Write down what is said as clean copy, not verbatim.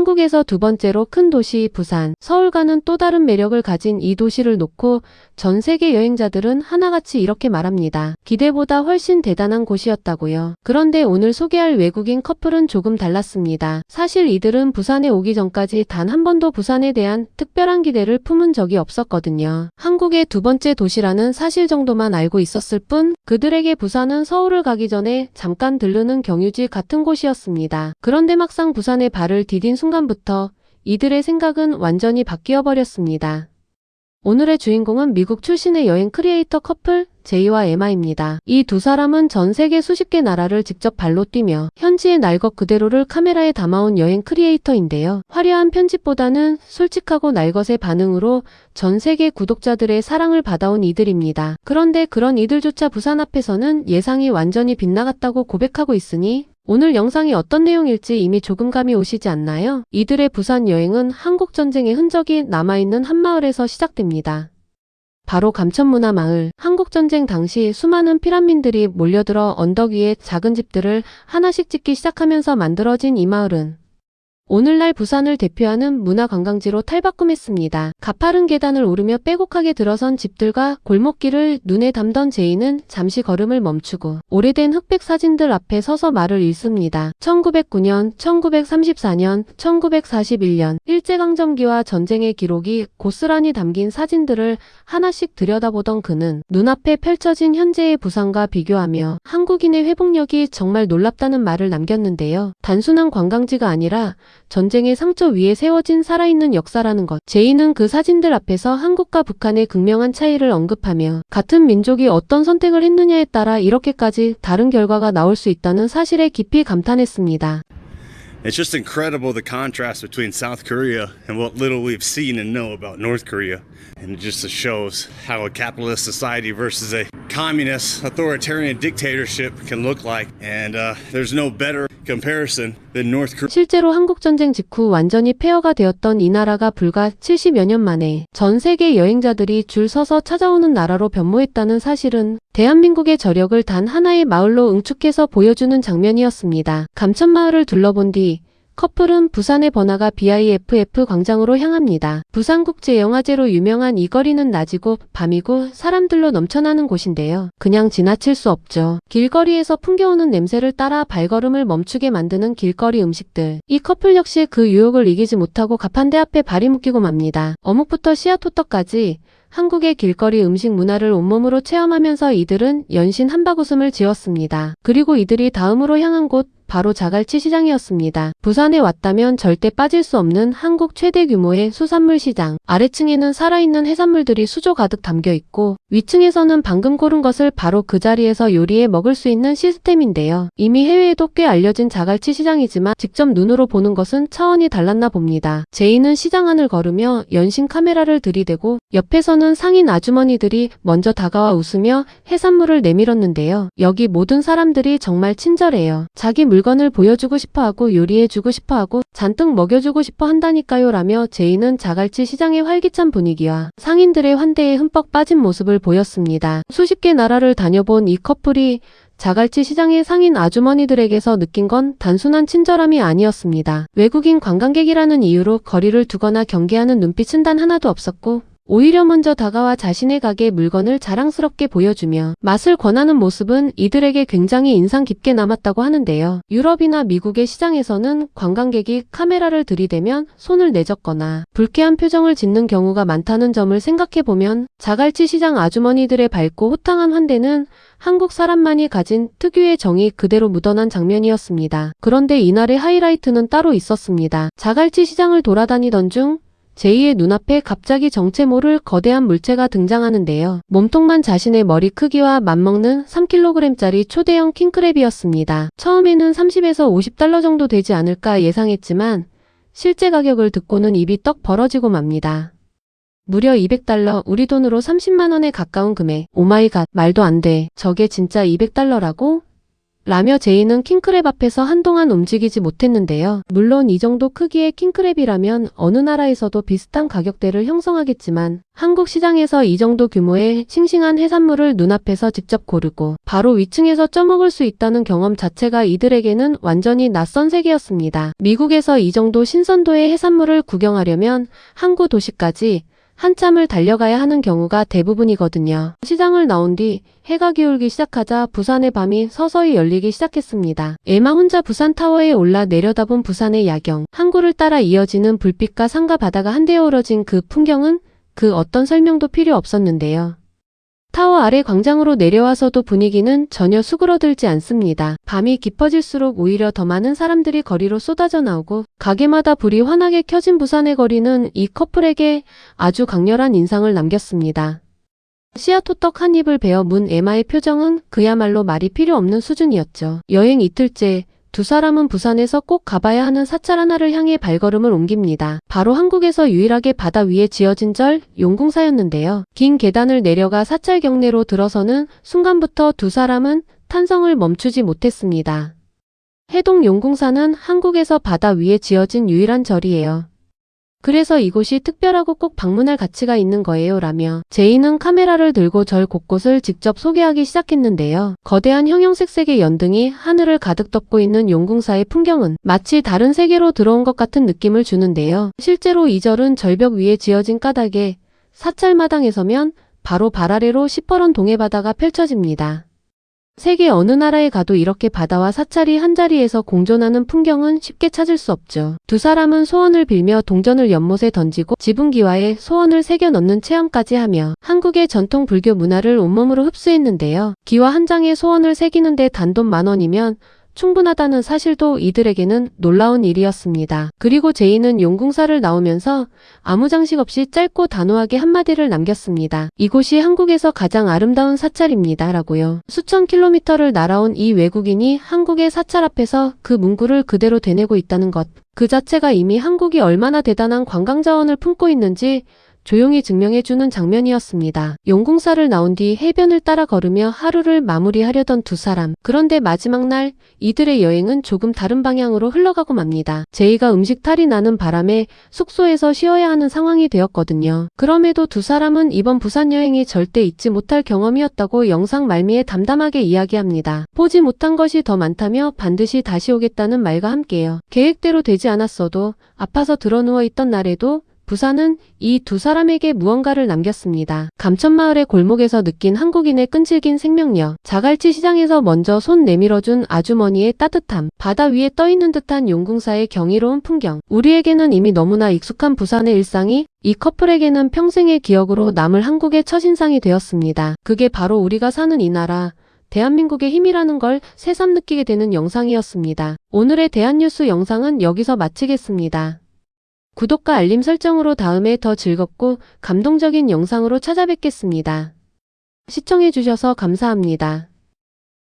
한국에서 두 번째로 큰 도시 부산, 서울과는 또 다른 매력을 가진 이 도시를 놓고 전 세계 여행자들은 하나같이 이렇게 말합니다. 기대보다 훨씬 대단한 곳이었다고요. 그런데 오늘 소개할 외국인 커플은 조금 달랐습니다. 사실 이들은 부산에 오기 전까지 단 한 번도 부산에 대한 특별한 기대를 품은 적이 없었거든요. 한국의 두 번째 도시라는 사실 정도만 알고 있었을 뿐 그들에게 부산은 서울을 가기 전에 잠깐 들르는 경유지 같은 곳이었습니다. 그런데 막상 부산에 발을 디딘 순간부터 이들의 생각은 완전히 바뀌어 버렸습니다. 오늘의 주인공은 미국 출신의 여행 크리에이터 커플 제이와 에마입니다. 이 두 사람은 전 세계 수십 개 나라를 직접 발로 뛰며 현지의 날 것 그대로를 카메라에 담아온 여행 크리에이터인데요. 화려한 편집보다는 솔직하고 날 것의 반응으로 전 세계 구독자들의 사랑을 받아온 이들입니다. 그런데 그런 이들조차 부산 앞에서는 예상이 완전히 빗나갔다고 고백하고 있으니 오늘 영상이 어떤 내용일지 이미 조금 감이 오시지 않나요? 이들의 부산 여행은 한국전쟁의 흔적이 남아있는 한마을에서 시작됩니다. 바로 감천문화마을. 한국전쟁 당시 수많은 피난민들이 몰려들어 언덕 위에 작은 집들을 하나씩 짓기 시작하면서 만들어진 이 마을은 오늘날 부산을 대표하는 문화관광지로 탈바꿈했습니다. 가파른 계단을 오르며 빼곡하게 들어선 집들과 골목길을 눈에 담던 제이는 잠시 걸음을 멈추고 오래된 흑백 사진들 앞에 서서 말을 읽습니다. 1909년, 1934년, 1941년 일제강점기와 전쟁의 기록이 고스란히 담긴 사진들을 하나씩 들여다보던 그는 눈앞에 펼쳐진 현재의 부산과 비교하며 한국인의 회복력이 정말 놀랍다는 말을 남겼는데요. 단순한 관광지가 아니라 전쟁의 상처 위에 세워진 살아있는 역사라는 것. 제이는 그 사진들 앞에서 한국과 북한의 극명한 차이를 언급하며 같은 민족이 어떤 선택을 했느냐에 따라 이렇게까지 다른 결과가 나올 수 있다는 사실에 깊이 감탄했습니다. It's just incredible the contrast between South Korea and what little we've seen and know about North Korea. And it just shows how a capitalist society versus a communist authoritarian dictatorship can look like. And there's no better comparison than North Korea. 실제로 한국전쟁 직후 완전히 폐허가 되었던 이 나라가 불과 70여 년 만에 전 세계 여행자들이 줄 서서 찾아오는 나라로 변모했다는 사실은 대한민국의 저력을 단 하나의 마을로 응축해서 보여주는 장면이었습니다. 감천마을을 둘러본 뒤 커플은 부산의 번화가 BIFF 광장으로 향합니다. 부산국제영화제로 유명한 이 거리는 낮이고 밤이고 사람들로 넘쳐나는 곳인데요. 그냥 지나칠 수 없죠. 길거리에서 풍겨오는 냄새를 따라 발걸음을 멈추게 만드는 길거리 음식들. 이 커플 역시 그 유혹을 이기지 못하고 가판대 앞에 발이 묶이고 맙니다. 어묵부터 씨앗호떡까지 한국의 길거리 음식 문화를 온몸으로 체험하면서 이들은 연신 한바구음을 지었습니다. 그리고 이들이 다음으로 향한 곳 바로 자갈치 시장이었습니다. 부산에 왔다면 절대 빠질 수 없는 한국 최대 규모의 수산물 시장. 아래층에는 살아있는 해산물들이 수조 가득 담겨 있고 위층에서는 방금 고른 것을 바로 그 자리에서 요리해 먹을 수 있는 시스템인데요. 이미 해외에도 꽤 알려진 자갈치 시장이지만 직접 눈으로 보는 것은 차원이 달랐나 봅니다. 제이는 시장 안을 걸으며 연신 카메라를 들이대고 옆에서는 상인 아주머니들이 먼저 다가와 웃으며 해산물을 내밀었는데요. 여기 모든 사람들이 정말 친절해요. 자기 물건을 보여주고 싶어하고 요리해주고 싶어하고 잔뜩 먹여주고 싶어 한다니까요 라며 제이는 자갈치 시장의 활기찬 분위기와 상인들의 환대에 흠뻑 빠진 모습을 보였습니다. 수십 개 나라를 다녀본 이 커플이 자갈치 시장의 상인 아주머니들에게서 느낀 건 단순한 친절함이 아니었습니다. 외국인 관광객이라는 이유로 거리를 두거나 경계하는 눈빛은 단 하나도 없었고 오히려 먼저 다가와 자신의 가게 물건을 자랑스럽게 보여주며 맛을 권하는 모습은 이들에게 굉장히 인상 깊게 남았다고 하는데요. 유럽이나 미국의 시장에서는 관광객이 카메라를 들이대면 손을 내젓거나 불쾌한 표정을 짓는 경우가 많다는 점을 생각해보면 자갈치 시장 아주머니들의 밝고 호탕한 환대는 한국 사람만이 가진 특유의 정이 그대로 묻어난 장면이었습니다. 그런데 이날의 하이라이트는 따로 있었습니다. 자갈치 시장을 돌아다니던 중 제이의 눈앞에 갑자기 정체 모를 거대한 물체가 등장하는데요. 몸통만 자신의 머리 크기와 맞먹는 3kg짜리 초대형 킹크랩이었습니다. 처음에는 30에서 50달러 정도 되지 않을까 예상했지만 실제 가격을 듣고는 입이 떡 벌어지고 맙니다. 무려 200달러, 우리 돈으로 30만 원에 가까운 금액. 오마이갓, 말도 안 돼. 저게 진짜 200달러라고? 라며 제이는 킹크랩 앞에서 한동안 움직이지 못했는데요. 물론 이 정도 크기의 킹크랩이라면 어느 나라에서도 비슷한 가격대를 형성하겠지만 한국 시장에서 이 정도 규모의 싱싱한 해산물을 눈앞에서 직접 고르고 바로 위층에서 쪄먹을 수 있다는 경험 자체가 이들에게는 완전히 낯선 세계였습니다. 미국에서 이 정도 신선도의 해산물을 구경하려면 항구 도시까지 한참을 달려가야 하는 경우가 대부분이거든요. 시장을 나온 뒤 해가 기울기 시작하자 부산의 밤이 서서히 열리기 시작했습니다. 에마 혼자 부산 타워에 올라 내려다본 부산의 야경, 항구를 따라 이어지는 불빛과 산과 바다가 한데 어우러진 그 풍경은 그 어떤 설명도 필요 없었는데요. 타워 아래 광장으로 내려와서도 분위기는 전혀 수그러들지 않습니다. 밤이 깊어질수록 오히려 더 많은 사람들이 거리로 쏟아져 나오고 가게마다 불이 환하게 켜진 부산의 거리는 이 커플에게 아주 강렬한 인상을 남겼습니다. 씨앗호떡 한 입을 베어 문 에마의 표정은 그야말로 말이 필요 없는 수준이었죠. 여행 이틀째 두 사람은 부산에서 꼭 가봐야 하는 사찰 하나를 향해 발걸음을 옮깁니다. 바로 한국에서 유일하게 바다 위에 지어진 절 용궁사였는데요. 긴 계단을 내려가 사찰 경내로 들어서는 순간부터 두 사람은 탄성을 멈추지 못했습니다. 해동 용궁사는 한국에서 바다 위에 지어진 유일한 절이에요. 그래서 이곳이 특별하고 꼭 방문할 가치가 있는 거예요 라며 제이는 카메라를 들고 절 곳곳을 직접 소개하기 시작했는데요. 거대한 형형색색의 연등이 하늘을 가득 덮고 있는 용궁사의 풍경은 마치 다른 세계로 들어온 것 같은 느낌을 주는데요. 실제로 이 절은 절벽 위에 지어진 까닭에 사찰마당에 서면 바로 발 아래로 시퍼런 동해바다가 펼쳐집니다. 세계 어느 나라에 가도 이렇게 바다와 사찰이 한자리에서 공존하는 풍경은 쉽게 찾을 수 없죠. 두 사람은 소원을 빌며 동전을 연못에 던지고 지붕기와에 소원을 새겨 넣는 체험까지 하며 한국의 전통 불교 문화를 온몸으로 흡수했는데요. 기와 한 장의 소원을 새기는데 단돈 10,000원이면 충분하다는 사실도 이들에게는 놀라운 일이었습니다. 그리고 제이는 용궁사를 나오면서 아무 장식 없이 짧고 단호하게 한마디를 남겼습니다. 이곳이 한국에서 가장 아름다운 사찰입니다. 라고요. 수천 킬로미터를 날아온 이 외국인이 한국의 사찰 앞에서 그 문구를 그대로 되뇌고 있다는 것. 그 자체가 이미 한국이 얼마나 대단한 관광자원을 품고 있는지 조용히 증명해주는 장면이었습니다. 용궁사를 나온 뒤 해변을 따라 걸으며 하루를 마무리하려던 두 사람. 그런데 마지막 날 이들의 여행은 조금 다른 방향으로 흘러가고 맙니다. 제이가 음식 탈이 나는 바람에 숙소에서 쉬어야 하는 상황이 되었거든요. 그럼에도 두 사람은 이번 부산 여행이 절대 잊지 못할 경험이었다고 영상 말미에 담담하게 이야기합니다. 보지 못한 것이 더 많다며 반드시 다시 오겠다는 말과 함께요. 계획대로 되지 않았어도 아파서 드러누워 있던 날에도 부산은 이 두 사람에게 무언가를 남겼습니다. 감천마을의 골목에서 느낀 한국인의 끈질긴 생명력, 자갈치 시장에서 먼저 손 내밀어준 아주머니의 따뜻함, 바다 위에 떠있는 듯한 용궁사의 경이로운 풍경. 우리에게는 이미 너무나 익숙한 부산의 일상이 이 커플에게는 평생의 기억으로 남을 한국의 첫인상이 되었습니다. 그게 바로 우리가 사는 이 나라, 대한민국의 힘이라는 걸 새삼 느끼게 되는 영상이었습니다. 오늘의 대한뉴스 영상은 여기서 마치겠습니다. 구독과 알림 설정으로 다음에 더 즐겁고 감동적인 영상으로 찾아뵙겠습니다. 시청해주셔서 감사합니다.